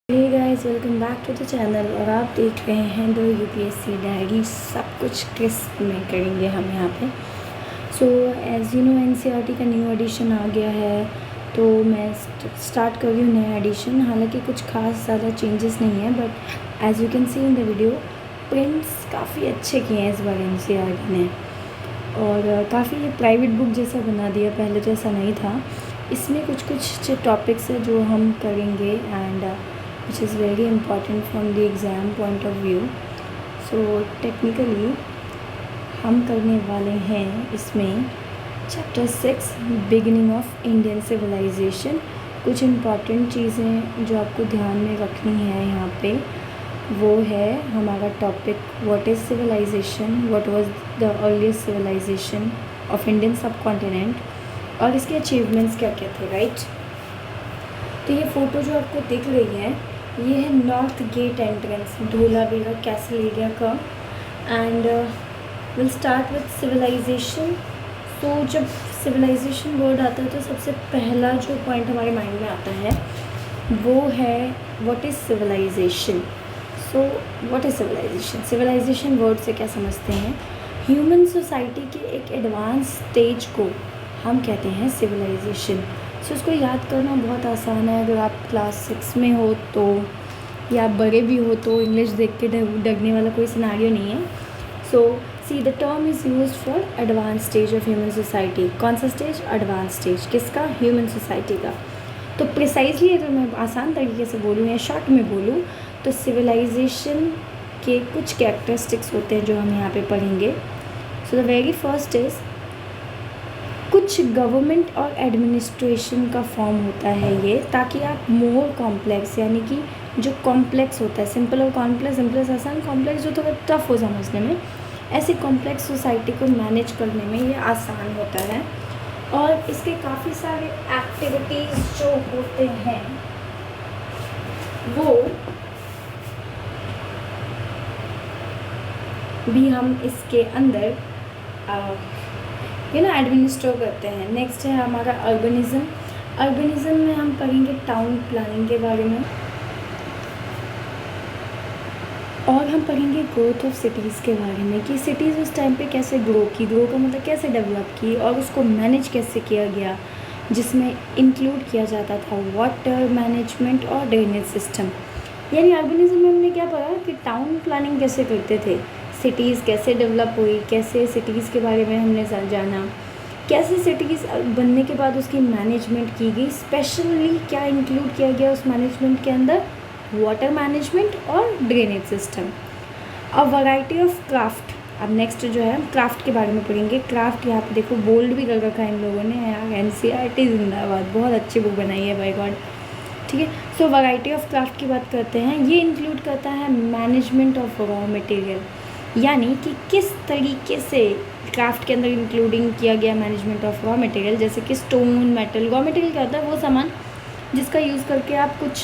Hey guys, welcome back to the channel. और आप देख रहे हैं द यूपीएससी डायरी। सब कुछ क्रिस्प में करेंगे हम यहाँ पे। So as you know NCERT का न्यू एडिशन आ गया है, तो मैं स्टार्ट कर रही हूँ नया एडिशन। हालांकि कुछ खास ज़्यादा चेंजेस नहीं है, but as you can see in the video prints काफ़ी अच्छे किए हैं इस बार एनसीईआरटी ने, और काफ़ी ये प्राइवेट बुक जैसा बना दिया। पहले तो ऐसा नहीं था। इसमें कुछ टॉपिक्स है जो हम करेंगे and which is very important from the exam point of view. So technically हम करने वाले हैं इसमें chapter 6 beginning of Indian civilization. कुछ इम्पॉर्टेंट चीज़ें जो आपको ध्यान में रखनी है यहाँ पे, वो है हमारा topic what is civilization, what was the earliest civilization of Indian subcontinent, और इसके अचीवमेंट्स क्या क्या थे, राइट। तो ये फ़ोटो जो आपको दिख रही है, ये है north gate entrance Dholavira castle area का। And will start with civilisation. तो जब सिविलाइजेशन वर्ड आता है तो सबसे पहला जो पॉइंट हमारे माइंड में आता है वो है what is civilization. So what is civilization? Civilization word से क्या समझते हैं? ह्यूमन सोसाइटी के एक एडवांस स्टेज को हम कहते हैं सिविलाइजेशन। सो इसको याद करना बहुत आसान है। अगर आप क्लास 6 में हो तो, या बड़े भी हो तो, इंग्लिश देख के डरने वाला कोई सिनारियो नहीं है। So see the term is used for advance stage of human society. कौन सा स्टेज? Advance stage. किसका? ह्यूमन सोसाइटी का। तो प्रिसाइजली अगर मैं आसान तरीके से बोलूँ या शॉर्ट में बोलूँ तो सिविलाइजेशन के कुछ कैरेक्टरिस्टिक्स होते हैं जो हम यहाँ पे पढ़ेंगे। So the very first is कुछ गवर्नमेंट और एडमिनिस्ट्रेशन का फॉर्म होता है ये, ताकि आप मोर कॉम्प्लेक्स, यानी कि जो कॉम्प्लेक्स होता है, सिंपल और कॉम्प्लेक्स, सिंपल से आसान, कॉम्प्लेक्स जो थोड़ा टफ हो समझने में, ऐसी कॉम्प्लेक्स सोसाइटी को मैनेज करने में ये आसान होता है। और इसके काफ़ी सारे एक्टिविटीज़ जो होते हैं वो भी हम इसके अंदर एडमिनिस्टर करते हैं। नेक्स्ट है हमारा अर्बनिज़म। अर्बनिज़म में हम पढ़ेंगे टाउन प्लानिंग के बारे में, और हम पढ़ेंगे ग्रोथ ऑफ सिटीज़ के बारे में कि सिटीज़ उस टाइम पे कैसे ग्रो की, ग्रो का मतलब कैसे डेवलप की, और उसको मैनेज कैसे किया गया, जिसमें इंक्लूड किया जाता था वाटर मैनेजमेंट और ड्रेनेज सिस्टम। यानी अर्बनिज़म में हमने क्या पढ़ा कि टाउन प्लानिंग कैसे करते थे, सिटीज़ कैसे डेवलप हुई, कैसे सिटीज़ के बारे में हमने जाना, कैसे सिटीज़ बनने के बाद उसकी मैनेजमेंट की गई, स्पेशली क्या इंक्लूड किया गया उस मैनेजमेंट के अंदर, वाटर मैनेजमेंट और drainage system. A variety of craft. अब नेक्स्ट जो है क्राफ्ट के बारे में पढ़ेंगे। क्राफ्ट यहाँ पे देखो बोल्ड भी कर रखा है इन लोगों ने यार। एनसीईआरटी जिंदाबाद, बहुत अच्छी बुक बनाई है बाय गॉड। ठीक है, सो वैरायटी ऑफ क्राफ्ट की बात करते हैं। ये इंक्लूड करता है मैनेजमेंट ऑफ रॉ मटेरियल, यानी कि किस तरीके से क्राफ्ट के अंदर इंक्लूडिंग किया गया मैनेजमेंट ऑफ रॉ मटेरियल, जैसे कि स्टोन, मेटल। रॉ मटेरियल क्या होता है? वो सामान जिसका यूज़ करके आप कुछ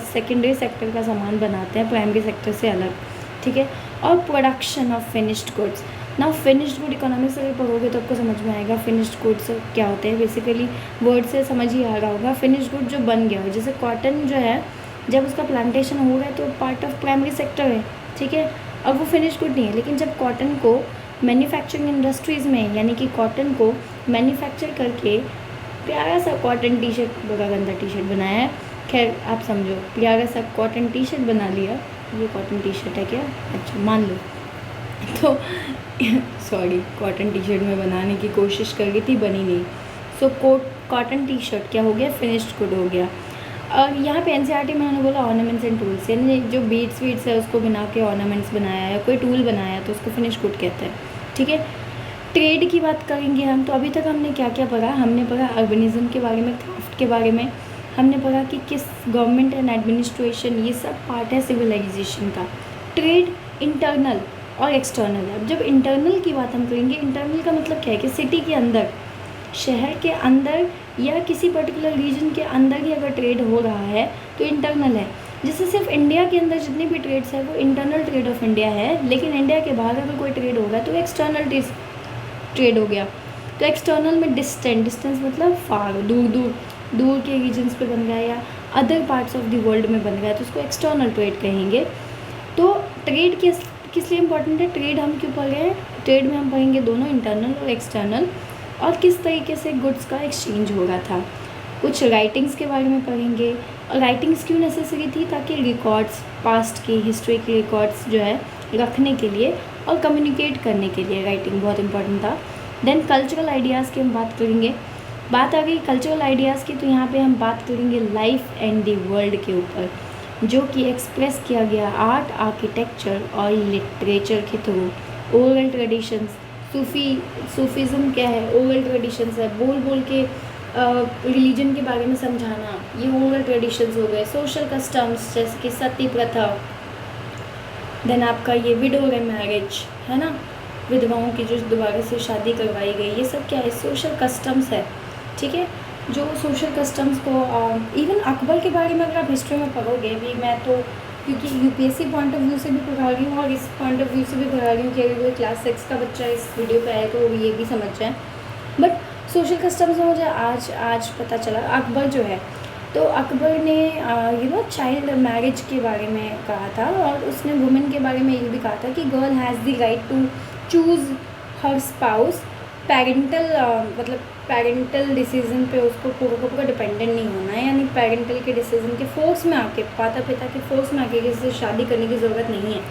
सेकेंडरी सेक्टर का सामान बनाते हैं, प्राइमरी सेक्टर से अलग। ठीक है, और production of finished goods. Now finished good economics अगर पढ़ोगे तो आपको समझ में आएगा फिनिश्ड गुड्स क्या होते हैं। बेसिकली वर्ड से समझ ही आ रहा होगा। फिनिश्ड गुड जो बन गया हो, जैसे कॉटन जो है, जब उसका प्लांटेशन हो रहा है तो पार्ट ऑफ प्राइमरी सेक्टर है। ठीक है, अब वो फिनिश गुड नहीं है, लेकिन जब कॉटन को मैन्युफैक्चरिंग इंडस्ट्रीज़ में, यानी कि कॉटन को मैन्युफैक्चर करके प्यारा सा कॉटन टी शर्ट, बड़ा गंदा टी शर्ट बनाया है, खैर आप समझो, प्यारा सा कॉटन टी शर्ट बना लिया। ये कॉटन टी शर्ट है क्या? अच्छा मान लो। तो सॉरी, कॉटन टी शर्ट में बनाने की कोशिश कर रही थी, बनी नहीं। सो कॉटन टी शर्ट क्या हो गया? फिनिश्ड गुड हो गया। और यहाँ पे एनसीईआरटी में उन्होंने बोला ऑर्नामेंट्स एंड टूल्स, यानी जो बीड्स है उसको बना के ऑर्नामेंट्स बनाया या कोई टूल बनाया तो उसको फिनिश गुड कहते हैं। ठीक है, ट्रेड की बात करेंगे हम। तो अभी तक हमने क्या क्या पढ़ा? हमने पढ़ा अर्बनिज़म के बारे में, क्राफ्ट के बारे में, हमने पढ़ा कि किस गवर्नमेंट एंड एडमिनिस्ट्रेशन, ये सब पार्ट है सिविलाइजेशन का। ट्रेड इंटरनल और एक्सटर्नल है। अब जब इंटरनल की बात हम करेंगे, इंटरनल का मतलब क्या है कि सिटी के अंदर, शहर के अंदर या किसी पर्टिकुलर रीजन के अंदर ही अगर ट्रेड हो रहा है तो इंटरनल है। जैसे सिर्फ इंडिया के अंदर जितनी भी ट्रेड्स है वो इंटरनल ट्रेड ऑफ इंडिया है, लेकिन इंडिया के बाहर अगर कोई ट्रेड होगा तो एक्सटर्नल ट्रेड हो गया। तो एक्सटर्नल में डिस्टेंस मतलब फार, दूर के रीजन्स पे बन गया, या other parts of the world में बन रहा है तो उसको एक्सटर्नल ट्रेड कहेंगे। तो ट्रेड किस लिए इम्पोर्टेंट है, ट्रेड हम क्यों पढ़ रहे हैं, ट्रेड में हम पढ़ेंगे दोनों इंटरनल और एक्सटर्नल, और किस तरीके से गुड्स का एक्सचेंज हो रहा था। कुछ राइटिंग्स के बारे में पढ़ेंगे, और राइटिंग्स क्यों नेसेसरी थी, ताकि रिकॉर्ड्स, पास्ट की हिस्ट्री के रिकॉर्ड्स जो है रखने के लिए और कम्युनिकेट करने के लिए राइटिंग बहुत इंपॉर्टेंट था। देन कल्चरल आइडियाज़ की हम बात करेंगे। बात आ गई कल्चरल आइडियाज़ की, तो यहाँ पे हम बात करेंगे लाइफ एंड द वर्ल्ड के ऊपर, जो कि एक्सप्रेस किया गया आर्ट, आर्किटेक्चर और लिटरेचर के थ्रू। ओरल ट्रेडिशंस, सूफीज़म क्या है, ओरल ट्रेडिशंस है, बोल बोल के रिलीजन के बारे में समझाना, ये ओरल ट्रेडिशंस हो गए। सोशल कस्टम्स जैसे कि सती प्रथा, देन आपका ये विडोर मैरिज है ना, विधवाओं की जो दोबारा से शादी करवाई गई, ये सब क्या है, सोशल कस्टम्स है। ठीक है, जो सोशल कस्टम्स को इवन अकबर के बारे में अगर आप हिस्ट्री में पढ़ोगे भी, मैं तो क्योंकि यूपीएससी पॉइंट ऑफ व्यू से भी पढ़ा रही हूँ और इस पॉइंट ऑफ व्यू से भी पढ़ा रही हूँ कि अगर कोई क्लास 6 का बच्चा इस वीडियो पे आए तो वो ये भी समझ जाए। बट सोशल कस्टम्स में मुझे आज पता चला, अकबर जो है तो अकबर ने चाइल्ड मैरिज के बारे में कहा था, और उसने वुमेन के बारे में ये भी कहा था कि girl has the right to choose her spouse, parental decision पे उसको पूरा डिपेंडेंट नहीं होना है, यानी पेरेंटल के डिसीजन के फोर्स में आके, माता पिता के फोर्स में आके किसी से शादी करने की ज़रूरत नहीं है।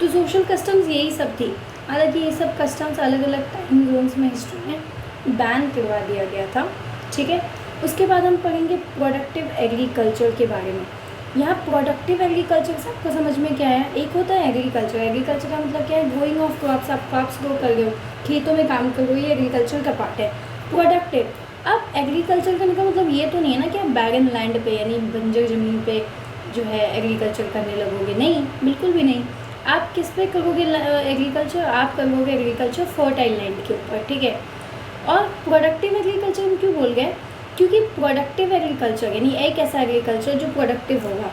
तो सोशल कस्टम्स यही सब थी। हालांकि ये सब कस्टम्स अलग अलग टाइम जोन्स में हिस्ट्री में बैन करवा दिया गया था। ठीक है, उसके बाद हम पढ़ेंगे प्रोडक्टिव एग्रीकल्चर के बारे में। यहाँ प्रोडक्टिव एग्रीकल्चर से आपको समझ में क्या है, एक होता है एग्रीकल्चर, एग्रीकल्चर का मतलब क्या है, ग्रोइंग ऑफ क्रॉप्स, आप क्रॉप्स ग्रो कर रहे हो, खेतों में काम कर रहे हो, ये एग्रीकल्चर का पार्ट है। प्रोडक्टिव, अब एग्रीकल्चर करने का मतलब ये तो नहीं है ना कि आप बैरन लैंड पे यानी बंजर ज़मीन पे जो है एग्रीकल्चर करने लगोगे, नहीं, बिल्कुल भी नहीं। आप किस पे करोगे एग्रीकल्चर, आप करोगे एग्रीकल्चर फर्टाइल लैंड के ऊपर। ठीक है, और प्रोडक्टिव एग्रीकल्चर हम क्यों बोल गए, क्योंकि प्रोडक्टिव एग्रीकल्चर यानी एक ऐसा एग्रीकल्चर जो प्रोडक्टिव होगा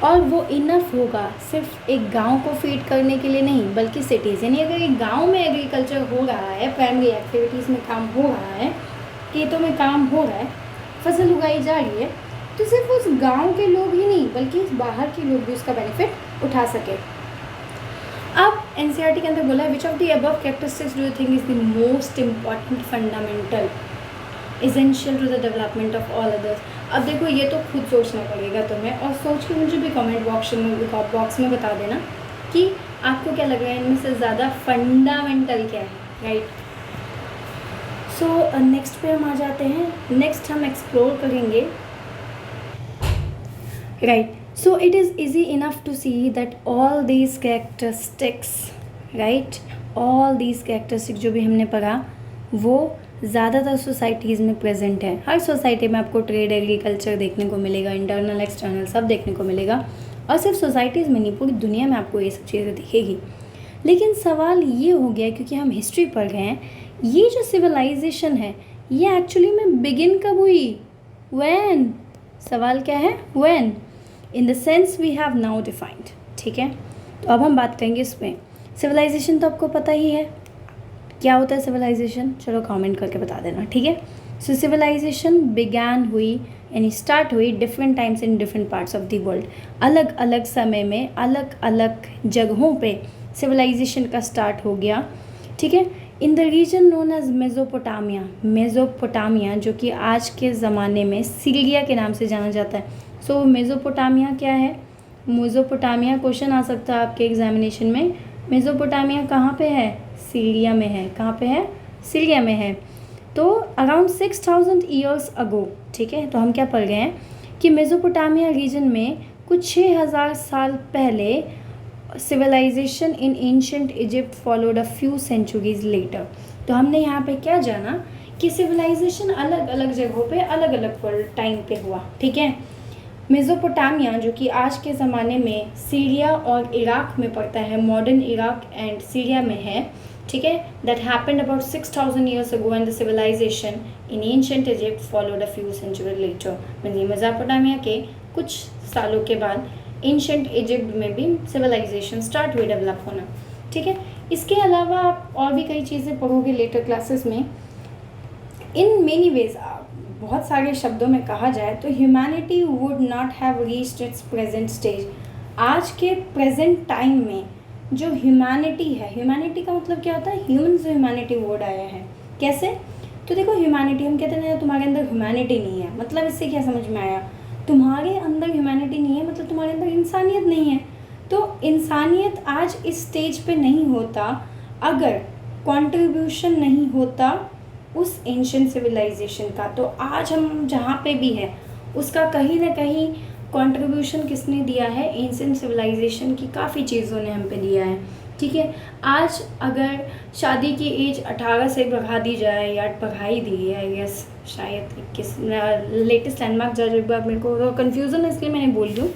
और वो इनफ होगा सिर्फ एक गांव को फीड करने के लिए नहीं, बल्कि सिटीज़, यानी अगर एक गांव में एग्रीकल्चर हो रहा है, प्राइमरी एक्टिविटीज़ में काम हो रहा है, खेतों में काम हो रहा है, फसल उगाई जा रही है, तो सिर्फ उस गांव के लोग ही नहीं बल्कि बाहर के लोग भी उसका बेनिफिट उठा सके। अब एनसीईआरटी के अंदर बोला है, which of the above characteristics do you think is the most important fundamental essential to the development of all others. अब देखो ये तो खुद सोचना पड़ेगा तुम्हें, और सोच के मुझे भी कमेंट बॉक्स में बता देना कि आपको क्या लग रहा है इनमें से ज़्यादा फंडामेंटल क्या है, राइट। सो नेक्स्ट पे हम आ जाते हैं। नेक्स्ट हम एक्सप्लोर करेंगे, right. So it is easy enough to see that all these characteristics, right, all these characteristics जो भी हमने पढ़ा वो ज़्यादातर सोसाइटीज़ में प्रेजेंट है। हर सोसाइटी में आपको ट्रेड, एग्रीकल्चर देखने को मिलेगा, इंटरनल एक्सटर्नल सब देखने को मिलेगा, और सिर्फ सोसाइटीज़ में नहीं, पूरी दुनिया में आपको ये सब चीज़ें दिखेगी। लेकिन सवाल ये हो गया, क्योंकि हम हिस्ट्री पढ़ रहे हैं, ये जो सिविलाइजेशन है ये एक्चुअली में बिगिन कब हुई, व्हेन, सवाल क्या है, when, in the sense we have now defined. ठीक है, तो अब हम बात करेंगे इस पर। सिविलाइजेशन तो आपको पता ही है क्या होता है सिविलाइजेशन, चलो कमेंट करके बता देना। ठीक है, सो सिविलाइजेशन बिगैन हुई यानी स्टार्ट हुई different times in different parts of the world. अलग अलग समय में अलग अलग जगहों पे सिविलाइजेशन का स्टार्ट हो गया। ठीक है, in the region known as Mesopotamia, Mesopotamia जो कि आज के ज़माने में सीरिया के नाम से जाना जाता है। सो मेसोपोटामिया क्या है, मेसोपोटामिया क्वेश्चन आ सकता है आपके एग्जामिनेशन में। मेसोपोटामिया कहाँ पे है, सीरिया में है। कहाँ पे है, सीरिया में है। तो अराउंड 6000 ईयर्स अगो, ठीक है, तो हम क्या पढ़ गए हैं कि मेसोपोटामिया रीजन में कुछ 6000 साल पहले civilization in ancient Egypt followed a few centuries later. तो हमने यहाँ पे क्या जाना कि सिविलाइजेशन अलग अलग जगहों पे अलग अलग टाइम पे हुआ। ठीक है, मेसोपोटामिया जो कि आज के ज़माने में सीरिया और इराक में पड़ता है, मॉडर्न इराक एंड सीरिया में है। ठीक है, that happened about 6000 years ago and the civilization in ancient Egypt followed a few century later. Mean Mesopotamia के कुछ सालों के बाद एंशिएंट इजिप्ट में भी सिविलाइजेशन स्टार्ट हुई डेवलप होना। ठीक है, इसके अलावा आप और भी कई चीज़ें पढ़ोगे लेटर क्लासेस में। इन मेनी वेज बहुत सारे शब्दों में कहा जाए तो humanity would not have reached its present stage. आज के प्रेजेंट टाइम में जो ह्यूमैनिटी है, ह्यूमैनिटी का मतलब क्या होता है, ह्यूमन से ह्यूमैनिटी वर्ड आया है। कैसे? तो देखो ह्यूमैनिटी, हम कहते हैं तुम्हारे अंदर ह्यूमैनिटी नहीं है, मतलब इससे क्या समझ में आया, तुम्हारे अंदर ह्यूमैनिटी नहीं है मतलब तुम्हारे अंदर इंसानियत नहीं है। तो इंसानियत आज इस स्टेज पे नहीं होता अगर कंट्रीब्यूशन नहीं होता उस एंशिएंट सिविलाइजेशन का। तो आज हम जहाँ पे भी है उसका कहीं ना कहीं कंट्रीब्यूशन किसने दिया है, एंशिएंट सिविलाइजेशन की काफ़ी चीज़ों ने हम पे दिया है। ठीक है, आज अगर शादी की एज 18 से बढ़ा दी जाए या बढ़ाई दी है, आई गेस शायद 21, लेटेस्ट लैंडमार्क जज एक बार मेरे को कन्फ्यूज़न है इसलिए मैंने बोल दूँ।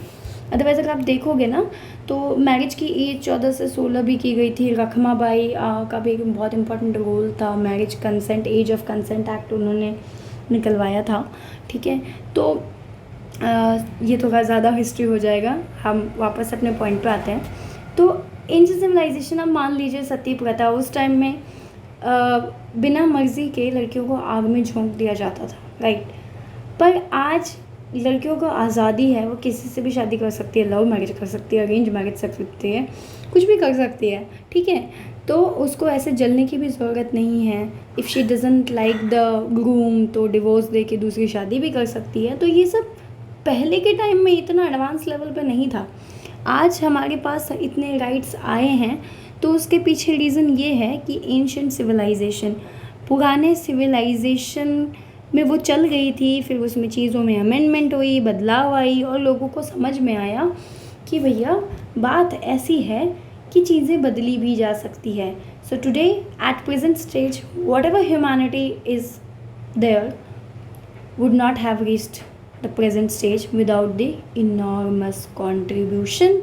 अदरवाइज़ अगर आप देखोगे ना तो मैरिज की एज 14 से 16 भी की गई थी। रखमाबाई का भी एक बहुत इंपॉर्टेंट रोल था, marriage consent, age of consent act उन्होंने निकलवाया था। ठीक है, तो ये थोड़ा ज़्यादा हिस्ट्री हो जाएगा, हम वापस अपने पॉइंट पे आते हैं। तो एंशिएंट सिविलाइजेशन, अब मान लीजिए सती प्रथा, उस टाइम में बिना मर्जी के लड़कियों को आग में झोंक दिया जाता था, राइट। पर आज लड़कियों को आज़ादी है, वो किसी से भी शादी कर सकती है, लव मैरिज कर सकती है, अरेंज मैरिज कर सकती है, कुछ भी कर सकती है। ठीक है, तो उसको ऐसे जलने की भी ज़रूरत नहीं है। If she doesn't like the groom तो डिवोर्स दे के दूसरी शादी भी कर सकती है। तो ये सब पहले के टाइम में इतना एडवांस लेवल पे नहीं था। आज हमारे पास इतने राइट्स आए हैं तो उसके पीछे रीज़न ये है कि एंशिएंट सिविलाइजेशन, पुराने सिविलाइजेशन में वो चल गई थी, फिर उसमें चीज़ों में अमेंडमेंट हुई, बदलाव आई और लोगों को समझ में आया कि भैया बात ऐसी है कि चीज़ें बदली भी जा सकती है। So today at present stage whatever humanity is there would not have reached the present stage without the enormous contribution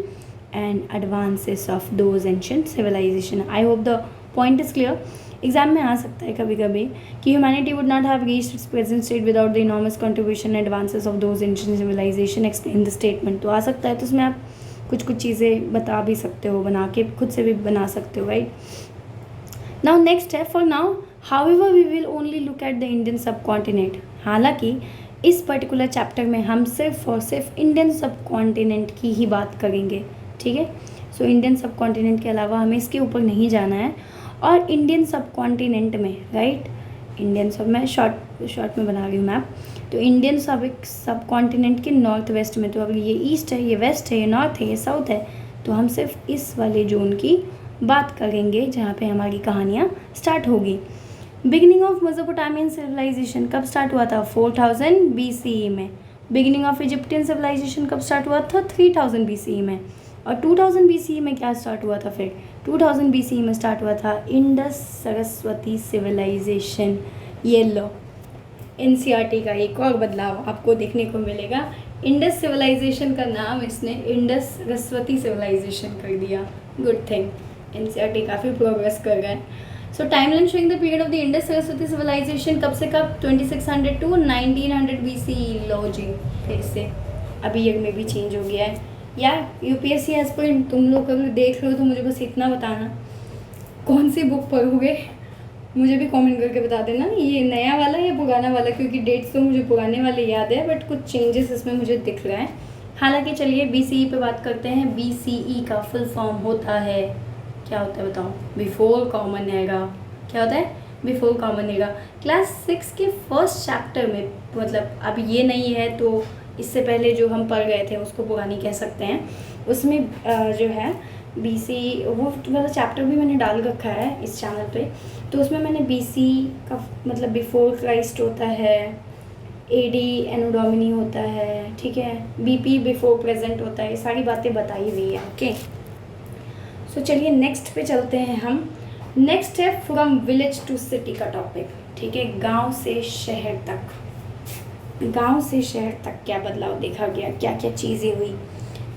and advances of those ancient civilization. I hope the point is clear. Exam में आ सकता है कभी कभी कि humanity would not have reached its present state without the enormous contribution and advances of those ancient civilization in the statement. तो आ सकता है, तो उसमें आप कुछ चीज़ें बता भी सकते हो, बना के खुद से भी बना सकते हो, राइट। नाउ नेक्स्ट है, for now however we will only look at the Indian subcontinent. हालांकि इस पर्टिकुलर चैप्टर में हम सिर्फ और सिर्फ इंडियन सब कॉन्टिनेंट की ही बात करेंगे। ठीक है, सो इंडियन सब कॉन्टिनेंट के अलावा हमें इसके ऊपर नहीं जाना है। और इंडियन सब कॉन्टिनेंट में, राइट, इंडियन सब, मैं शॉर्ट में बना रही हूँ मैप, तो इंडियन सब कॉन्टिनेंट के नॉर्थ वेस्ट में, तो अगर ये ईस्ट है, ये वेस्ट है, ये नॉर्थ है, ये साउथ है, तो हम सिर्फ इस वाले जोन की बात करेंगे जहाँ पे हमारी कहानियाँ स्टार्ट होगी। बिगिनिंग ऑफ मेसोपोटामियन सिविलाइजेशन कब स्टार्ट हुआ था? 4000 BCE में। बिगिनिंग ऑफ इजिप्टियन सिविलाइजेशन कब स्टार्ट हुआ था? 3000 BCE में। और 2000 BCE में क्या स्टार्ट हुआ था? फिर 2000 BCE में स्टार्ट हुआ था इंडस सरस्वती सिविलाइजेशन। ये लो, NCERT का एक और बदलाव आपको देखने को मिलेगा। इंडस सिविलाइजेशन का नाम इसने इंडस सरस्वती सिविलाइजेशन कर दिया। गुड थिंग, NCERT काफ़ी प्रोग्रेस कर रहा है। So timeline showing the period of the Indus Saraswati civilisation कब से कब? 2600 टू 1900 BCE। लो जी, फिर से अभी ईयर में भी चेंज हो गया है यार। UPSC एस्पिरेंट तुम लोग अगर देख रहे हो तो मुझे बस इतना बताना, कौन सी बुक पढ़ोगे मुझे भी कमेंट करके बता देना, ये नया वाला या पुराना वाला, क्योंकि डेट्स तो मुझे पुराने वाले याद है बट कुछ चेंजेस इसमें मुझे दिख रहा है। हालांकि चलिए BCE पे बात करते हैं। BCE का फुल फॉर्म होता है, क्या होता है बताओ? Before common era. क्या होता है? Before common era. क्लास 6 के फर्स्ट चैप्टर में, मतलब अब ये नहीं है तो इससे पहले जो हम पढ़ गए थे उसको पुरानी कह सकते हैं, उसमें जो है BCE वो वाला चैप्टर भी मैंने डाल रखा है इस चैनल पे। तो उसमें मैंने BCE का मतलब बिफोर क्राइस्ट होता है, AD एनो डोमिनी होता है, ठीक है, BP बिफोर प्रेजेंट होता है, ये सारी बातें बताई हुई है। ओके, सो चलिए नेक्स्ट पे चलते हैं हम। नेक्स्ट है फ्रॉम विलेज टू सिटी का टॉपिक। ठीक है, गांव से शहर तक, गांव से शहर तक क्या बदलाव देखा गया, क्या क्या चीज़ें हुई।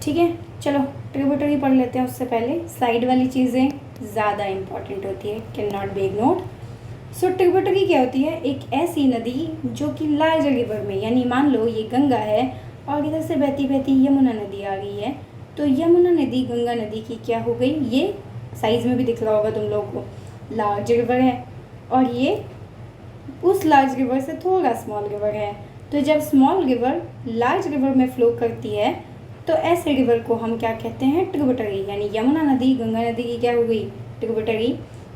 ठीक है, चलो ट्रिब्यूटरी पढ़ लेते हैं। उससे पहले साइड वाली चीज़ें ज़्यादा इंपॉर्टेंट होती है, can not be ignored. So tributary क्या होती है? एक ऐसी नदी जो कि लार्जर रिवर में, यानी मान लो ये गंगा है और इधर से बहती बहती यमुना नदी आ गई है, तो यमुना नदी गंगा नदी की क्या हो गई? ये साइज़ में भी दिख रहा होगा तुम लोगों को, लार्ज रिवर है और ये उस लार्ज रिवर से थोड़ा स्मॉल रिवर है। तो जब स्मॉल रिवर लार्ज रिवर में फ्लो करती है तो ऐसे रिवर को हम क्या कहते हैं, ट्रिब्यूटरी। यानी यमुना नदी गंगा नदी की क्या हो गई, ट्रिब्यूटरी।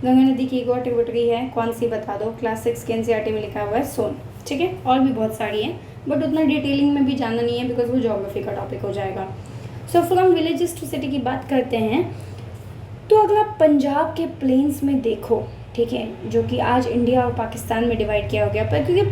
गंगा नदी की एक और ट्रिब्यूटरी है, कौन सी बता दो, क्लास 6 के एनसीईआरटी में लिखा हुआ है, सोन। ठीक है, और भी बहुत सारी हैं बट उतना डिटेलिंग में भी जानना नहीं है बिकॉज वो ज्योग्राफी का टॉपिक हो जाएगा। So from villages to city की बात करते हैं तो अगर आप पंजाब के प्लेन्स में देखो, ठीक है, जो कि आज इंडिया और पाकिस्तान में डिवाइड किया हो गया, पर क्योंकि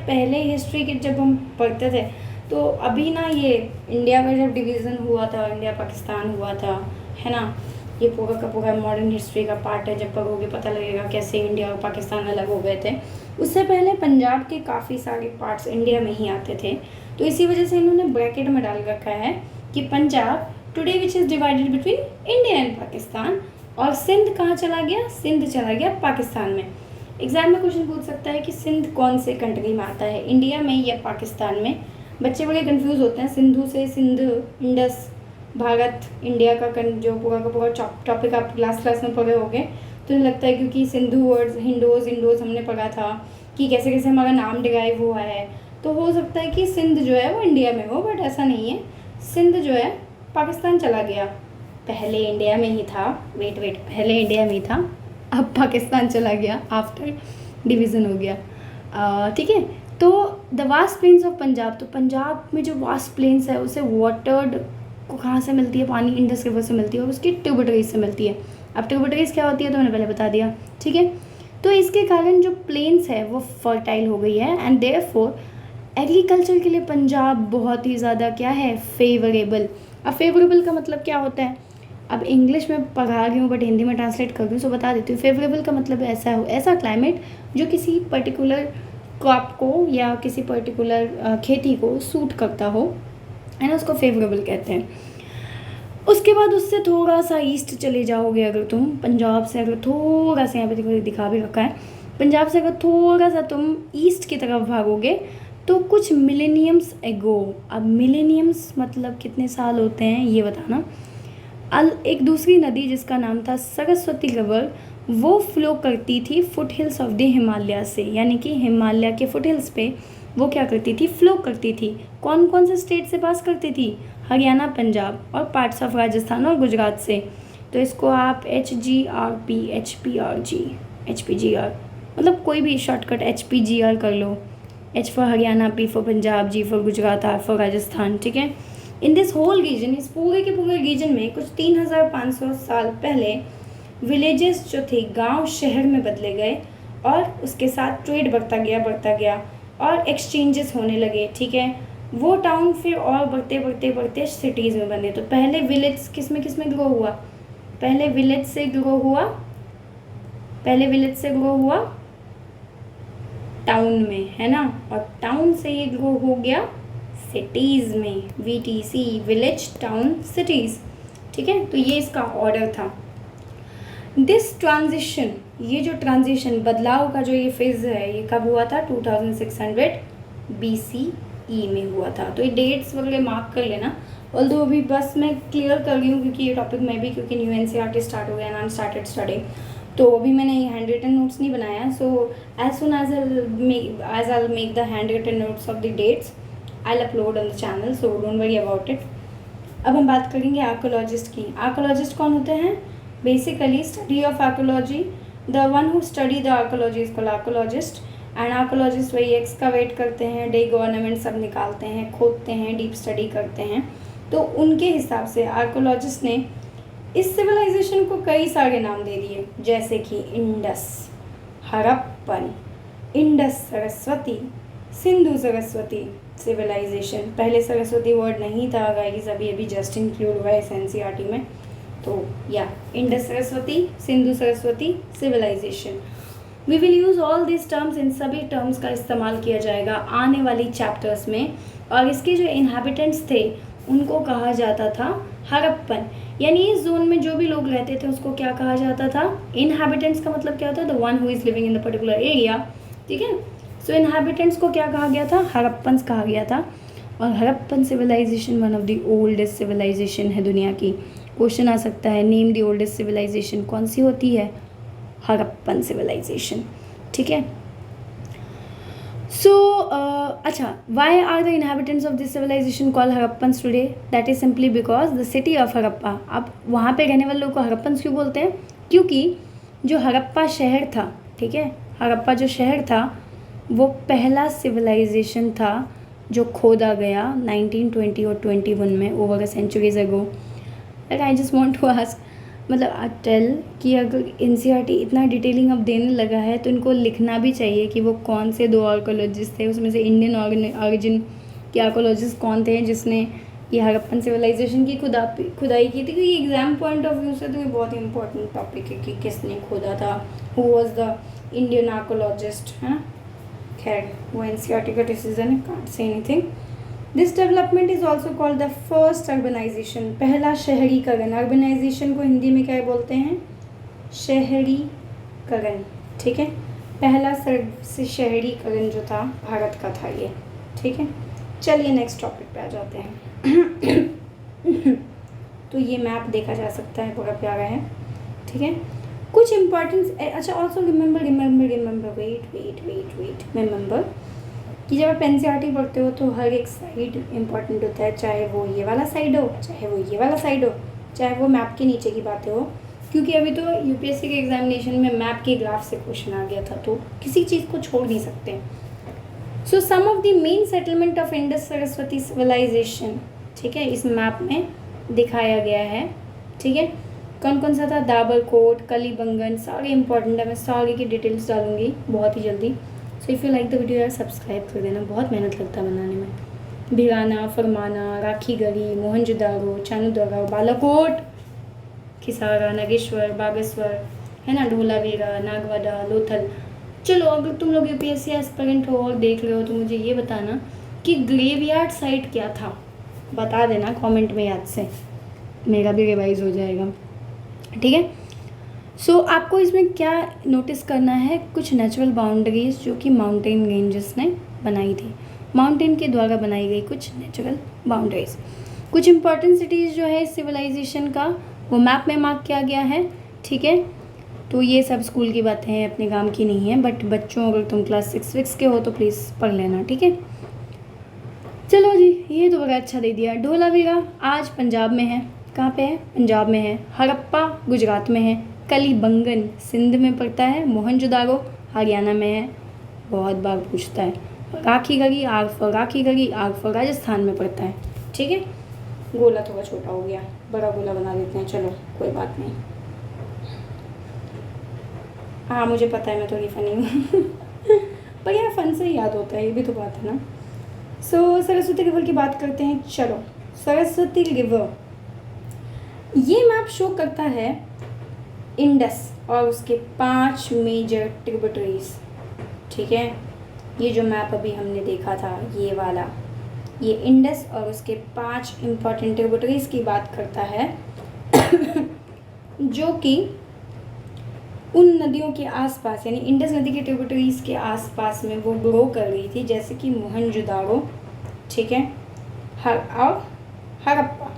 पहले हिस्ट्री के जब हम पढ़ते थे तो अभी ना ये इंडिया का जब डिवीज़न हुआ था, इंडिया पाकिस्तान हुआ था, है ना, ये पूरा का पूरा मॉडर्न हिस्ट्री का पार्ट है। जब पढ़ोगे पता लगेगा कैसे इंडिया और पाकिस्तान अलग हो गए थे। उससे पहले पंजाब के काफ़ी सारे पार्ट्स इंडिया में ही आते थे, तो इसी वजह से इन्होंने ब्रैकेट में डाल रखा है कि Punjab today which is divided between India and Pakistan. और सिंध कहाँ चला गया, सिंध चला गया पाकिस्तान में। एग्जाम में क्वेश्चन पूछ सकता है कि सिंध कौन से कंट्री में आता है, इंडिया में या पाकिस्तान में। बच्चे बड़े कंफ्यूज होते हैं, सिंधु से सिंध, इंडस, भारत, इंडिया का जो पूरा का पूरा टॉपिक आप क्लास में पढ़े होंगे तो लगता है क्योंकि सिंधु वर्ड्स इंडोज हमने पढ़ा था कि कैसे कैसे हमारा नाम डिराइव हुआ है, तो हो सकता है कि सिंध जो है वो इंडिया में हो, बट ऐसा नहीं है। सिंध जो है पाकिस्तान चला गया, पहले इंडिया में ही था, पहले इंडिया में ही था, अब पाकिस्तान चला गया, आफ्टर डिवीज़न हो गया। ठीक है, तो the vast plains of Punjab, तो पंजाब में जो वास्ट प्लेन्स है उसे वाटर्ड को कहाँ से मिलती है, पानी इंडस रिवर से मिलती है और उसकी ट्रिब्यूटरीज से मिलती है। अब ट्रिब्यूटरीज क्या होती है तो मैंने पहले बता दिया। ठीक है, तो इसके कारण जो प्लेन्स है वो फर्टाइल हो गई है एंड देयरफॉर एग्रीकल्चर के लिए पंजाब बहुत ही ज़्यादा क्या है, फेवरेबल। अब फेवरेबल का मतलब क्या होता है, अब इंग्लिश में पढ़ा रही हूँ बट हिंदी में ट्रांसलेट कर रही हूँ, सो बता देती हूँ। फेवरेबल का मतलब ऐसा क्लाइमेट जो किसी पर्टिकुलर क्रॉप को या किसी पर्टिकुलर खेती को सूट करता हो, है ना, उसको फेवरेबल कहते हैं। उसके बाद उससे थोड़ा सा ईस्ट चले जाओगे अगर तुम, पंजाब से अगर थोड़ा सा, यहाँ पे देखो दिखा भी रखा है, पंजाब से अगर थोड़ा सा तुम ईस्ट की तरफ भागोगे तो कुछ मिलेनियम्स एगो, अब मिलेनियम्स मतलब कितने साल होते हैं ये बताना, एक दूसरी नदी जिसका नाम था सरस्वती रिवर, वो फ्लो करती थी foot hills of the Himalaya से, यानी कि हिमालय के फुट हिल्स पे वो क्या करती थी, फ्लो करती थी। कौन कौन से स्टेट से पास करती थी, हरियाणा, पंजाब और पार्ट्स ऑफ राजस्थान और गुजरात से। तो इसको आप HGRP, HPGR मतलब कोई भी शॉर्टकट HPGR कर लो, H for Haryana, P for Punjab, G for Gujarat, R for Rajasthan. ठीक है, इन दिस होल रीजन, इस पूरे के पूरे रीजन में कुछ 3500 साल पहले विलेजेस जो थे, गांव शहर में बदले गए और उसके साथ ट्रेड बढ़ता गया और एक्सचेंजेस होने लगे। ठीक है, वो टाउन फिर और बढ़ते सिटीज़ में बने। तो पहले विलेज किस में ग्रो हुआ, पहले विलेज से ग्रो हुआ टाउन में, है ना, और टाउन से ये ग्रो हो गया सिटीज़ में, VTC, विलेज, टाउन, सिटीज़। ठीक है, तो ये इसका ऑर्डर था। दिस ट्रांजिशन, ये जो ट्रांजिशन बदलाव का जो ये फेज़ है, ये कब हुआ था, 2600 BCE में हुआ था। तो ये डेट्स वगैरह मार्क कर लेना। ऑल्दो अभी बस मैं क्लियर कर रही हूँ क्योंकि ये टॉपिक में भी, क्योंकि न्यू NCERT स्टार्ट हो गया एंड आई स्टार्टेड स्टडिंग, तो अभी मैंने ये हैंड रिटन नोट्स नहीं बनाया। So as soon as I make the handwritten notes of the dates I upload on the channel, so don't worry about it. अब हम बात करेंगे आर्कोलॉजिस्ट की। आर्कोलॉजिस्ट कौन होते हैं, basically study of archaeology, the one who study the archaeology is called archaeologist. And archaeologist वही excavate करते हैं, डिग, ऑर्नामेंट सब निकालते हैं, खोदते हैं, डीप स्टडी करते हैं। तो उनके हिसाब से आर्कोलॉजिस्ट ने इस सिविलाइजेशन को कई सारे नाम दे दिए, जैसे कि Indus, Harappan, Indus Saraswati, Sindhu Saraswati civilization. पहले सरस्वती वर्ड नहीं था गाइस, अभी जस्ट इंक्लूड हुआ है इस NCERT में। तो या Indus Saraswati, Sindhu Saraswati civilisation. We will use all this terms, इन सभी टर्म्स का इस्तेमाल किया जाएगा आने वाली चैप्टर्स में। और इसके जो इन्हेबिटेंट्स थे उनको कहा जाता था हड़प्पन, यानी इस जोन में जो भी लोग रहते थे उसको क्या कहा जाता था, इन्हेबिटेंट्स का मतलब क्या होता है, the one who is living in the particular area. ठीक है, सो इन्हेबिटेंट्स को क्या कहा गया था, हड़प्पन्स कहा गया था। और Harappan civilization one of the oldest civilization है दुनिया की। क्वेश्चन आ सकता है, नेम द ओल्डेस्ट सिविलाइजेशन, कौन सी होती है, हड़प्पन सिविलाइजेशन। ठीक है, सो अच्छा, why are the inhabitants of this civilization call Harappans today? That is simply because the city of Harappa. अब वहाँ पे रहने वाले लोगों को हड़प्पन्स क्यों बोलते हैं? क्योंकि जो हड़प्पा शहर था, ठीक है, हड़प्पा जो शहर था वो पहला सिविलाइजेशन था जो खोदा गया 1920 और 21 में, over a centuries ago. I just want to ask, मतलब टेल कि अगर एनसीईआरटी इतना डिटेलिंग अब देने लगा है तो इनको लिखना भी चाहिए कि वो कौन से 2 आर्कोलॉजिस्ट थे, उसमें से इंडियन ऑरिजिन के आर्कोलॉजिस्ट कौन थे जिसने ये हड़प्पन सिविलाइजेशन की खुदाई की थी। क्योंकि एग्जाम पॉइंट ऑफ व्यू से तो ये बहुत ही इंपॉर्टेंट टॉपिक है कि किसने खोदा था, who was the Indian archaeologist, है ना। खैर वो एनसीईआरटी का डिसीजन है, can't say anything. This development is also called the first urbanization, पहला शहरीकरण। अर्बनाइजेशन को हिंदी में क्या बोलते हैं? शहरीकरण, ठीक है। पहला शहरीकरण जो था भारत का था ये, ठीक है। चलिए नेक्स्ट टॉपिक पे आ जाते हैं। तो ये मैप देखा जा सकता है, बड़ा प्यारा है, ठीक है। कुछ इंपॉर्टेंट, अच्छा ऑल्सो रिमेंबर कि जब आप एनसीईआरटी पढ़ते हो तो हर एक साइड इंपॉर्टेंट होता है, चाहे वो ये वाला साइड हो, चाहे वो ये वाला साइड हो, चाहे वो मैप के नीचे की बातें हो। क्योंकि अभी तो यूपीएससी के एग्जामिनेशन में मैप के ग्राफ से क्वेश्चन आ गया था, तो किसी चीज़ को छोड़ नहीं सकते। So some of the main settlement of Indus Saraswati civilisation, ठीक है, इस मैप में दिखाया गया है, ठीक है। कौन कौन सा था? दाबरकोट, कलीबंगन, सारे इंपॉर्टेंट है, मैं सारे की डिटेल्स डालूंगी बहुत ही जल्दी। सो if you like the video यार सब्सक्राइब कर देना, बहुत मेहनत लगता है बनाने में। भिगाना, फरमाना, राखीगढ़ी, मोहनजोदारो, चानुदरा, बालाकोट, खिसारा, नागेश्वर, बागेश्वर, है ना, ढोलावीरा, नागवाड़ा, लोथल। चलो अगर तुम लोग यूपीएससी एस्पिरेंट हो और देख रहे हो तो मुझे ये बताना कि ग्रेवयार्ड साइट क्या था, बता देना कमेंट में याद से, मेरा भी रिवाइज हो जाएगा, ठीक है। सो आपको इसमें क्या नोटिस करना है? कुछ नेचुरल बाउंड्रीज जो कि माउंटेन रेंजेस ने बनाई थी, माउंटेन के द्वारा बनाई गई कुछ नेचुरल बाउंड्रीज। कुछ इंपॉर्टेंट सिटीज़ जो है इस सिविलाइजेशन का वो मैप में मार्क किया गया है, ठीक है। तो ये सब स्कूल की बातें हैं, अपने काम की नहीं है, बट बच्चों अगर तुम क्लास 6 के हो तो प्लीज़ पढ़ लेना, ठीक है। चलो जी, ये तो बड़ा अच्छा दे दिया। ढोलावीरा आज पंजाब में है, कहाँ पे है? पंजाब में है। हड़प्पा गुजरात में है। कलीबंगन सिंध में पड़ता है। मोहनजोदारो हरियाणा में है, बहुत बार पूछता है। राखीगढ़ी आगफर राजस्थान में पड़ता है, ठीक है। गोला थोड़ा छोटा हो गया, बड़ा गोला बना देते हैं, चलो कोई बात नहीं। हाँ मुझे पता है मैं थोड़ी फनी हूँ पर यार फन से ही याद होता है, ये भी तो बात है ना। सो सरस्वती रिवर की बात करते हैं। चलो सरस्वती रिवर, ये मैप शो करता है इंडस और उसके 5 मेजर ट्रिब्यूटरीज, ठीक है। ये जो मैप अभी हमने देखा था ये वाला, ये इंडस और उसके 5 इम्पॉर्टेंट ट्रिब्यूटरीज की बात करता है जो कि उन नदियों के आसपास, यानी इंडस नदी के ट्रिब्यूटरीज के आसपास में वो ग्रो कर रही थी, जैसे कि मोहनजोदारो, ठीक है, और हड़प्पा।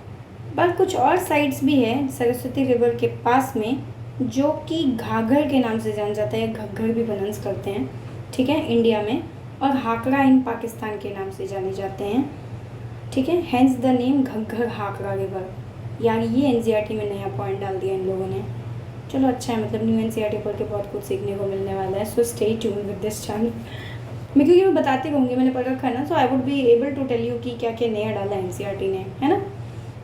पर कुछ और साइट्स भी है सरस्वती रिवर के पास में जो कि घाघर के नाम से जाना जाता है, घग्घर भी प्रोनाउंस करते हैं, ठीक है, इंडिया में, और हाकरा इन पाकिस्तान के नाम से जाने जाते हैं, ठीक है। Hence the name Ghaggar Hakra river. यार ये एनसीईआरटी में नया पॉइंट डाल दिया इन लोगों ने, चलो अच्छा है, मतलब न्यू एनसीईआरटी पढ़ के बहुत कुछ सीखने को मिलने वाला है। So stay tune with this channel. मैं क्योंकि मैं बताती रहूँगी, मैंने पढ़ रखा है ना, so I would be able to tell you कि क्या क्या नया डाला है एनसीईआरटी ने, है ना।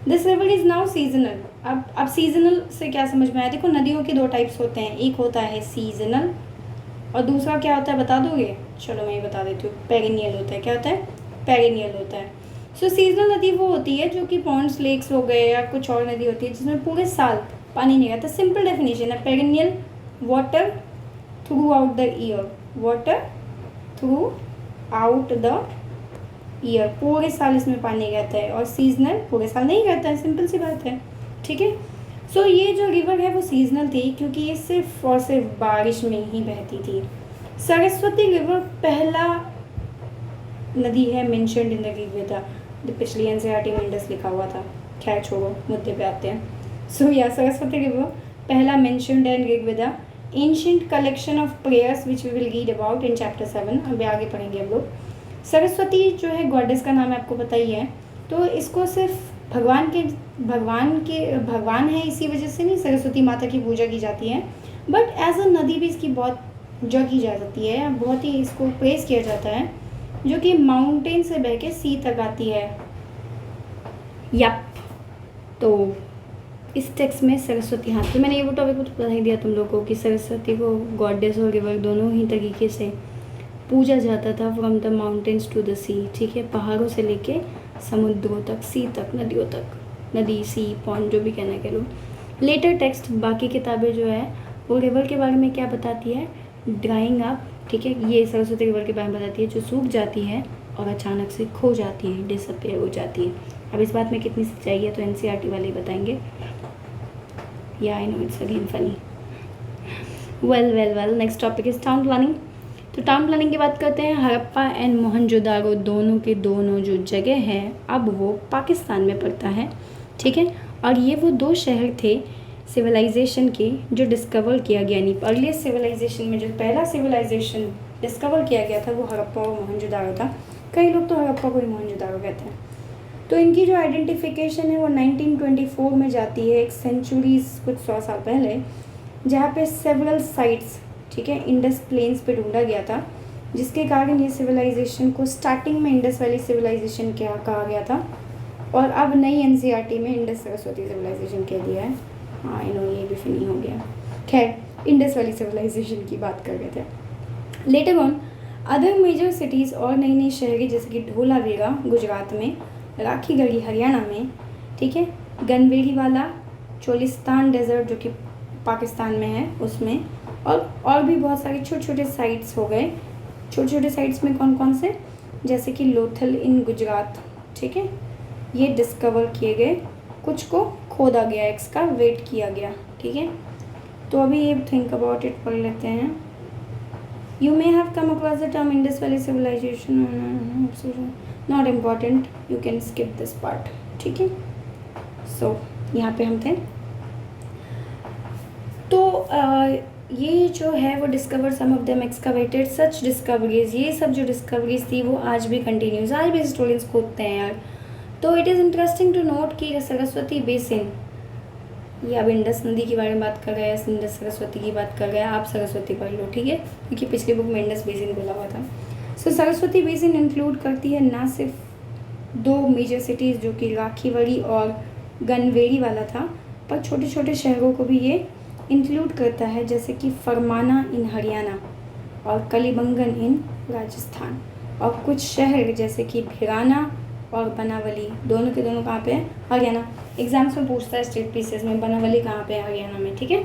This river is now seasonal. अब सीजनल से क्या समझ में आया? देखो नदियों के 2 टाइप्स होते हैं, एक होता है सीजनल और दूसरा क्या होता है बता दोगे? चलो मैं ये बता देती हूँ, पेरिनियल होता है। क्या होता है? पेरिनियल होता है। सो सीजनल नदी वो होती है जो कि पॉन्ड्स, लेक्स हो गए या कुछ और नदी होती है जिसमें पूरे साल पानी नहीं रहता। सिंपल डेफिनेशन है, perennial water throughout the year, water throughout the year, पूरे साल इसमें पानी रहता है, और सीजनल पूरे साल नहीं रहता है, सिंपल सी बात है, ठीक है। सो ये जो रिवर है वो सीजनल थी क्योंकि ये सिर्फ और सिर्फ बारिश में ही बहती थी। सरस्वती रिवर पहला नदी है मेंशन्ड इन द ऋग्वेदा। पिछली एनसीईआरटी में इंडस लिखा हुआ था, खैर छोड़ो, मुद्दे पे आते हैं। सो या सरस्वती रिवर पहला मेंशन्ड है in Rigveda ancient collection of prayers which we will read about in chapter 7। अभी आगे पढ़ेंगे हम लोग। सरस्वती जो है गॉडेस का नाम है, आपको पता ही है। तो इसको सिर्फ भगवान है इसी वजह से नहीं सरस्वती माता की पूजा की जाती है, बट एज अ नदी भी इसकी बहुत पूजा की जा सकती है, बहुत ही इसको प्रेस किया जाता है, जो कि माउंटेन से बह के सी तक आती है। यप, तो इस टेक्स्ट में सरस्वती, हाँ तो मैंने ये वो टॉपिक को बता ही दिया तुम लोगों को कि सरस्वती को गॉडेस और रिवर दोनों ही तरीके से पूजा जाता था, from the mountains to the sea, ठीक है, पहाड़ों से लेके समुद्रों तक, सी तक, नदियों तक, नदी, सी, पॉन्ड, जो भी कहना कह लो। लेटर टेक्स्ट, बाकी किताबें जो है वो रिवर के बारे में क्या बताती है, ड्राइंग अप, ठीक है, ये सरस्वती रिवर के बारे में बताती है, जो सूख जाती है और अचानक से खो जाती है, डिसअपेयर हो जाती है। अब इस बात में कितनी सच्चाई है तो एनसीईआरटी वाले ही बताएंगे। या I know it's again funny. Well next topic is town planning. तो टाउन प्लानिंग की बात करते हैं। हड़प्पा एंड मोहनजोदारो दोनों के दोनों जो जगह है अब वो पाकिस्तान में पड़ता है, ठीक है। और ये वो दो शहर थे सिविलाइजेशन के जो डिस्कवर किया गया, यानी अर्लीस्ट सिविलाइजेशन में जो पहला सिविलाइजेशन डिस्कवर किया गया था वो हड़प्पा और मोहनजोदारो था। कई लोग तो हड़प्पा को ही मोहनजोदारो कहते हैं। तो इनकी जो आइडेंटिफिकेशन है वो 1924 में जाती है, एक सेंचुरीज कुछ 100 साल पहले, जहाँ पे सेवरल साइट्स, ठीक है, इंडस प्लेन्स पे ढूंढा गया था, जिसके कारण ये सिविलाइजेशन को स्टार्टिंग में इंडस वैली सिविलाइजेशन क्या कहा गया था, और अब नई एनसीईआरटी में इंडस सरस्वती सिविलाइजेशन कह दिया है। हाँ इनो ये भी फिनी हो गया। खैर, इंडस वैली सिविलाइजेशन की बात कर रहे थे। Later on other major cities और नई नई शहरें जैसे कि ढोलावीरा गुजरात में, राखीगढ़ी हरियाणा में, ठीक है, गनवेरीवाला चोलिस्तान डेजर्ट जो कि पाकिस्तान में है उसमें, और भी बहुत सारे छोटे छोटे साइट्स हो गए। छोटे छोटे साइट्स में कौन कौन से, जैसे कि लोथल इन गुजरात, ठीक है, ये डिस्कवर किए गए, कुछ को खोदा गया, एक्सकावेट किया गया, ठीक है। तो अभी ये थिंक अबाउट इट पढ़ लेते हैं। You may have come across the term Indus valley civilization, not important, you can skip this part, ठीक है। सो यहाँ पे हम थे। तो ये जो है वो discover some of them excavated such discoveries, ये सब जो डिस्कवरीज थी वो आज भी कंटिन्यूज, आज भी हिस्टोरियंस खोदते हैं यार। तो it is interesting to note कि सरस्वती बेसिन, ये अब इंडस नदी के बारे में बात कर रहे हैं, इंडस सरस्वती की बात कर रहे हैं, आप सरस्वती पढ़ लो, ठीक है, क्योंकि पिछली बुक में इंडस बेसिन बोला हुआ था। सो सरस्वती बेसिन इंक्लूड करती है ना सिर्फ दो मेजर सिटीज़ जो कि राखीगढ़ी और गनवेरीवाला था, पर छोटे छोटे शहरों को भी ये इंक्लूड करता है, जैसे कि फरमाना इन हरियाणा और कलीबंगन इन राजस्थान, और कुछ शहर जैसे कि भिराना और बनावली, दोनों के दोनों कहाँ पे है, हरियाणा। एग्जाम्स में पूछता है स्टेट पीसेस में बनावली कहाँ पे है, हरियाणा में, ठीक है।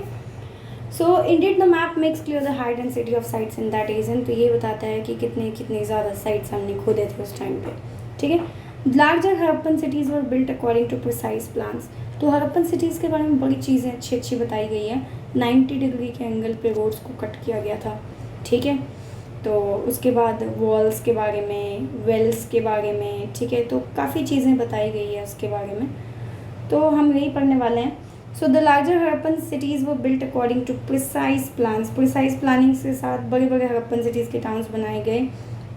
So indeed the map makes clear the height and city of sites in that region, तो ये बताता है कि कितने ज़्यादा साइट्स हमने खोदे थे उस टाइम पे, ठीक है। Larger Harappan cities were built according to precise plans, तो हड़प्पन सिटीज़ के बारे में बड़ी चीज़ें अच्छी अच्छी बताई गई है। 90 डिग्री के एंगल पे रोड्स को कट किया गया था, ठीक है। तो उसके बाद वॉल्स के बारे में, वेल्स के बारे में, ठीक है, तो काफ़ी चीज़ें बताई गई है उसके बारे में, तो हम यही पढ़ने वाले हैं। So the larger Harappan cities were built according to precise plans, precise planning के साथ बड़े बड़े हड़प्पन सिटीज़ के टाउन्स बनाए गए।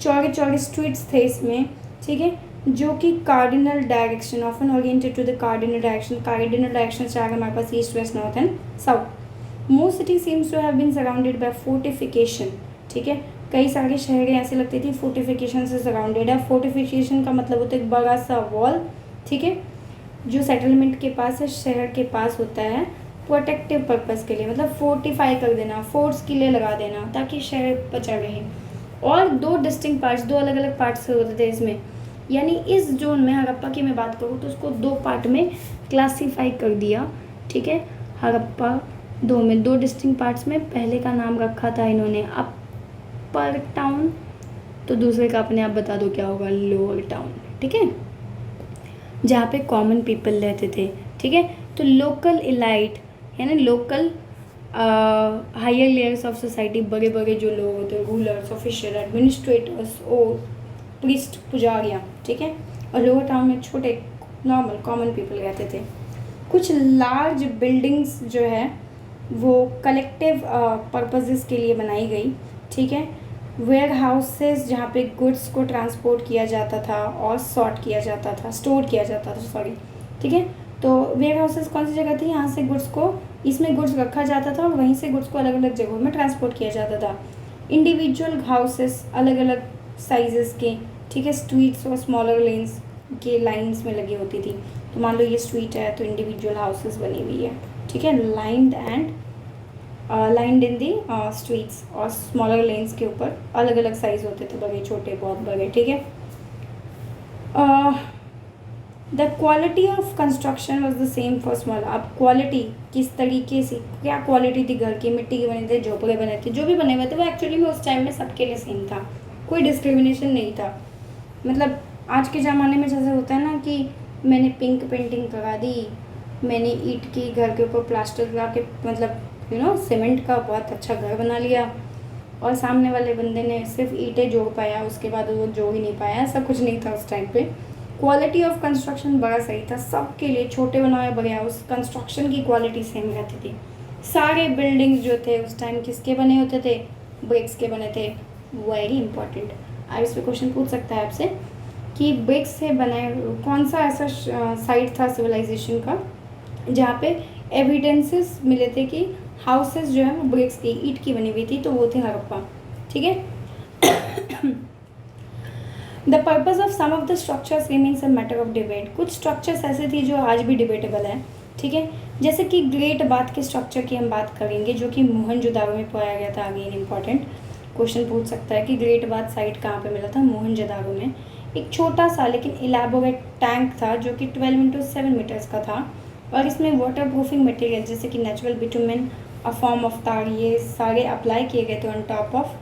चौड़े चौड़े स्ट्रीट्स थे इसमें, ठीक है, जो कि cardinal direction, often oriented to the cardinal direction चार हमारे पास east west north and south. Most city seems to have been surrounded by fortification, ठीक है, कई सारे शहरें ऐसे लगती थी फोर्टिफिकेशन से सराउंडेड है। फोर्टिफिकेशन का मतलब होता है एक बड़ा सा वॉल, ठीक है, जो सेटलमेंट के पास है, शहर के पास होता है, प्रोटेक्टिव पर्पज़ के लिए, मतलब फोर्टिफाई कर देना, फोर्ट्स के लिए लगा देना ताकि शहर बचा रहे। और दो डिस्टिंक्ट पार्ट्स, दो अलग अलग पार्ट्स होते थे इसमें, यानी इस जोन में हड़प्पा की मैं बात करूँ तो उसको दो पार्ट में क्लासीफाई कर दिया, ठीक है। हड़प्पा दो डिस्टिंक्ट पार्ट्स में, पहले का नाम रखा था इन्होंने अपर टाउन, तो दूसरे का अपने आप बता दो क्या होगा, लोअर टाउन, ठीक है, जहाँ पे कॉमन पीपल रहते थे, ठीक है। तो लोकल इलाइट यानी local higher layers of society, बड़े बड़े जो लोग होते हैं, रूलर्स, ऑफिशियल, एडमिनिस्ट्रेटर्स और प्रीस्ट, पुजारियाँ, ठीक है। और लोअर टाउन में छोटे नॉर्मल कॉमन पीपल रहते थे। कुछ लार्ज बिल्डिंग्स जो है वो कलेक्टिव पर्पसेस के लिए बनाई गई, ठीक है। वेयर हाउसेस जहाँ पे गुड्स को ट्रांसपोर्ट किया जाता था और सॉर्ट किया जाता था, स्टोर किया जाता था, सॉरी, ठीक है। तो वेयर हाउसेस कौन सी जगह थी, यहाँ से गुड्स को, इसमें गुड्स रखा जाता था और वहीं से गुड्स को अलग अलग जगहों में ट्रांसपोर्ट किया जाता था। इंडिविजुअल हाउसेस अलग अलग साइजेस के, ठीक है, स्ट्रीट्स और स्मॉलर लेन्स के लाइन्स में लगी होती थी। तो मान लो ये स्ट्रीट है तो इंडिविजुअल हाउसेस बनी हुई है, ठीक है, लाइंड इन दी स्ट्रीट्स, और स्मॉलर लेन्स के ऊपर अलग अलग साइज होते थे, बड़े छोटे बहुत बड़े, ठीक है। The quality of construction was the same for small. अब क्वालिटी किस तरीके से, क्या क्वालिटी थी घर की, मिट्टी के बने थे, झोपड़े बने थे, जो भी बने हुए थे वो एक्चुअली में उस टाइम में सबके लिए सेम था, कोई डिस्क्रिमिनेशन नहीं था। मतलब आज के ज़माने में जैसे होता है ना कि मैंने पिंक पेंटिंग करा दी, मैंने ईंट की घर के ऊपर प्लास्टर लगा के, मतलब सीमेंट का बहुत अच्छा घर बना लिया, और सामने वाले बंदे ने सिर्फ ईंटें जोड़ पाया, उसके बाद वो जोड़ ही नहीं पाया, ऐसा कुछ नहीं था उस टाइम पे। क्वालिटी ऑफ कंस्ट्रक्शन बड़ा सही था सबके लिए, छोटे बनाए बड़े, उस कंस्ट्रक्शन की क्वालिटी सेम रहती थी। सारे बिल्डिंग्स जो थे उस टाइम किसके बने होते थे, ब्रिक्स के बने थे। वेरी इंपॉर्टेंट, अब इस पर क्वेश्चन पूछ सकता है आपसे कि ब्रिक्स से बनाए कौन सा ऐसा साइट था सिविलाइजेशन का जहाँ पे एविडेंसेस मिले थे कि हाउसेस जो है वो ब्रिक्स की, ईंट की बनी हुई थी, तो वो थे हड़प्पा, ठीक है। The purpose of some of the structures remains a matter of debate. कुछ स्ट्रक्चर्स ऐसे थी जो आज भी डिबेटेबल है, ठीक है। जैसे कि ग्रेट बाथ के स्ट्रक्चर की हम बात करेंगे जो कि मोहनजोदारो में पाया गया था। अगेन इंपॉर्टेंट क्वेश्चन पूछ सकता है कि ग्रेट बाथ साइट कहाँ पे मिला था, मोहनजोदारो में। एक छोटा सा लेकिन इलाबोरेट टैंक था जो कि 12 × 7 मीटर्स का था, और इसमें वाटर प्रूफिंग मटेरियल जैसे कि natural bitumen, a form of तार, ये सारे अप्लाई किए गए थे ऑन टॉप ऑफ,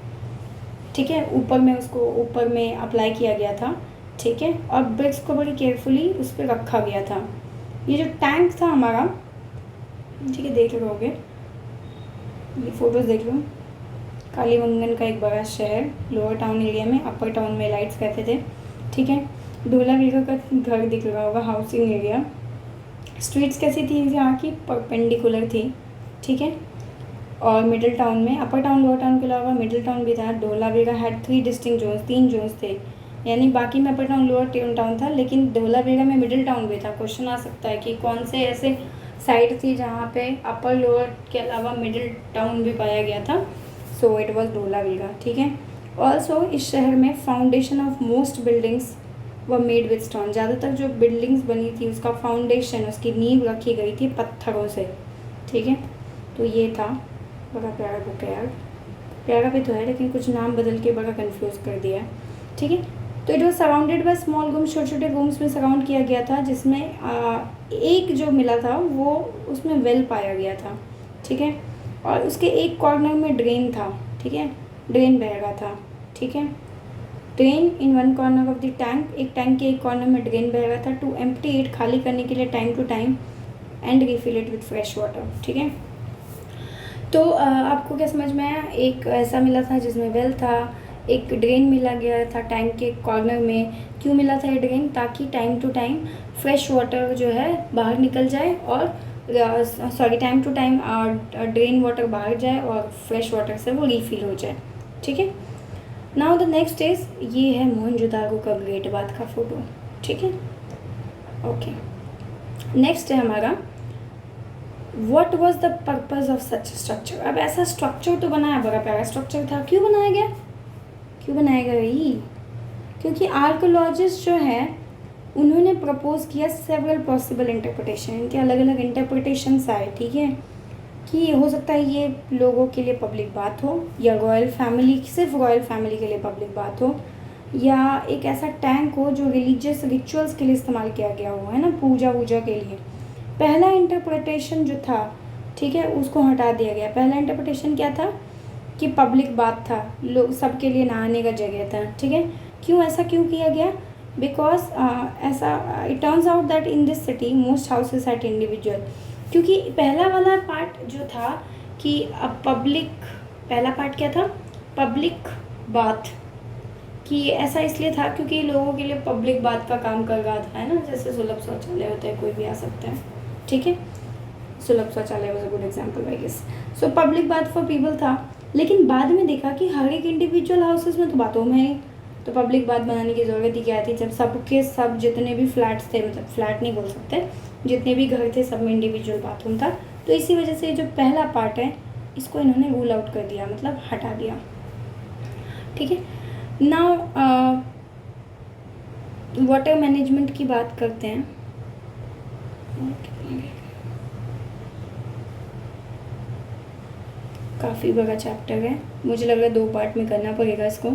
ठीक है, ऊपर में उसको ऊपर में अप्लाई किया गया था, ठीक है। और ब्रिक्स को बड़ी केयरफुली उस पर रखा गया था। ये जो टैंक था हमारा, ठीक है, देख रहे ये फोटोज देख लो, कालीबंगन का एक बड़ा शहर, लोअर टाउन एरिया में, अपर टाउन में लाइट्स कहते थे, ठीक है। धोलावीरा का घर दिख रहा होगा, हाउसिंग एरिया। स्ट्रीट्स कैसी थी यहाँ की, परपेंडिकुलर थी, ठीक है। और मिडिल टाउन में, अपर टाउन लोअर टाउन के अलावा मिडिल टाउन भी था। Dholavira had 3 distinct zones, 3 zones थे, यानी बाकी में अपर टाउन लोअर टाउन था, लेकिन धोलावीरा में मिडिल टाउन भी था। क्वेश्चन आ सकता है कि कौन से ऐसे साइड थी जहाँ पे अपर लोअर के अलावा मिडिल टाउन भी पाया गया था। सो इट वॉज धोलावीरा, ठीक है। ऑल्सो इस शहर में फाउंडेशन ऑफ मोस्ट बिल्डिंग्स व मेड विद स्टोन। ज़्यादातर जो बिल्डिंग्स बनी थी उसका फाउंडेशन, उसकी नींव रखी गई थी पत्थरों से, ठीक है। तो ये था, बड़ा प्यारा बुक है यार, प्यारा भी तो है लेकिन कुछ नाम बदल के बड़ा कंफ्यूज कर दिया है, ठीक है। तो it was surrounded by small rooms, छोटे छोटे रूम्स में सराउंड किया गया था, जिसमें एक जो मिला था वो उसमें वेल पाया गया था, ठीक है। और उसके एक कॉर्नर में ड्रेन था, ठीक है, ड्रेन बह रहा था, ठीक है। Drain in one corner of the tank, एक टैंक के एक कॉर्नर में ड्रेन बह रहा था, टू एम्प्टी इट, खाली करने के लिए time to time, and refill it with fresh water, ठीक है। तो आपको क्या समझ में आया, एक ऐसा मिला था जिसमें वेल था, एक ड्रेन मिला गया था टैंक के कॉर्नर में। क्यों मिला था ये ड्रेन, ताकि time to time fresh water जो है बाहर निकल जाए, और time to time drain water बाहर जाए और फ्रेश वाटर से वो रिफिल हो जाए, ठीक है। नाउ द नेक्स्ट इज, ये है मोहनजोदारो का ग्रेट बाथ का फोटो, ठीक है, ओके। नेक्स्ट है हमारा, what was the purpose of such structure. अब ऐसा स्ट्रक्चर तो बनाया, बड़ा प्यारा स्ट्रक्चर था, क्यों बनाया गया, क्यों बनाया गया भाई, क्योंकि आर्कोलॉजिस्ट जो है उन्होंने प्रपोज किया सेवरल पॉसिबल इंटरप्रिटेशन, इनके अलग अलग इंटरप्रिटेशंस आए, ठीक है। कि हो सकता है ये लोगों के लिए पब्लिक बात हो, या रॉयल फैमिली, सिर्फ रॉयल फैमिली के लिए पब्लिक बात हो, या एक ऐसा टैंक हो जो रिलीजियस रिचुअल्स के लिए इस्तेमाल किया गया हो, है ना, पूजा वूजा के लिए। पहला इंटरप्रिटेशन जो था, ठीक है, उसको हटा दिया गया। पहला इंटरप्रिटेशन क्या था कि पब्लिक बात था, लोग सबके लिए नहाने का जगह था, ठीक है। क्यों ऐसा क्यों किया गया, बिकॉज ऐसा it turns out that in this city most houses eight individual. क्योंकि पहला वाला पार्ट जो था कि पब्लिक, पहला पार्ट क्या था, पब्लिक बात, कि ऐसा इसलिए था क्योंकि लोगों के लिए पब्लिक बात का काम कर रहा था, है ना, जैसे सुलभ शौचालय होता है, कोई भी आ सकता है, ठीक है। Sulabh Shauchalaya was a good example I guess. So public bath for people था, लेकिन बाद में देखा कि हर एक इंडिविजुअल हाउसेस में तो बाथरूम है, तो पब्लिक बाथ बनाने की ज़रूरत ही क्या थी, जब सबके सब जितने भी फ्लैट्स थे, मतलब फ्लैट नहीं बोल सकते, जितने भी घर थे सब में इंडिविजुअल बाथरूम था। तो इसी वजह से जो पहला पार्ट है इसको इन्होंने रूल आउट कर दिया, मतलब हटा दिया। ठीक है, नाउ वाटर मैनेजमेंट की बात करते हैं। काफ़ी बड़ा चैप्टर है, मुझे लग रहा है 2 पार्ट में करना पड़ेगा इसको।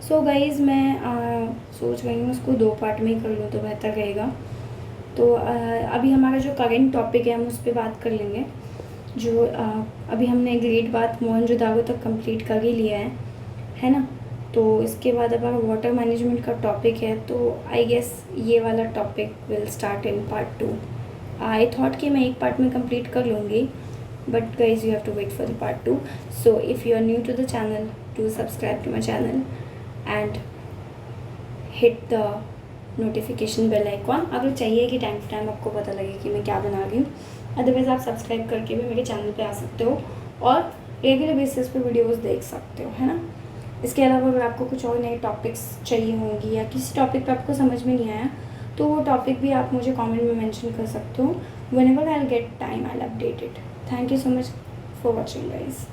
सो गाइज़ मैं सोच रही हूँ इसको 2 पार्ट में ही कर लूँ तो बेहतर रहेगा। तो अभी हमारा जो करेंट टॉपिक है हम उस पर बात कर लेंगे। जो अभी हमने ग्रेट बाथ मोहनजोदारो तक कंप्लीट कर ही लिया है ना। तो इसके बाद अब अगर वाटर मैनेजमेंट का टॉपिक है तो आई गेस ये वाला topic will start in part 2। I thought कि मैं एक पार्ट में कंप्लीट कर लूँगी, but guys you have to wait for the part 2। So if you are new to the channel, do subscribe to my channel and hit the notification bell icon. अगर चाहिए कि time to time आपको पता लगे कि मैं क्या बना रही हूँ, अदरवाइज़ आप सब्सक्राइब करके भी मेरे चैनल पे आ सकते हो और रेगुलर बेसिस पे वीडियोस देख सकते हो, है ना। इसके अलावा अगर आपको कुछ और नए टॉपिक्स चाहिए होंगी या किसी टॉपिक पे आपको समझ में नहीं आया तो वो टॉपिक भी आप मुझे कमेंट में मेंशन कर सकते हो। Whenever I will get time I will update it. Thank you so much for watching guys.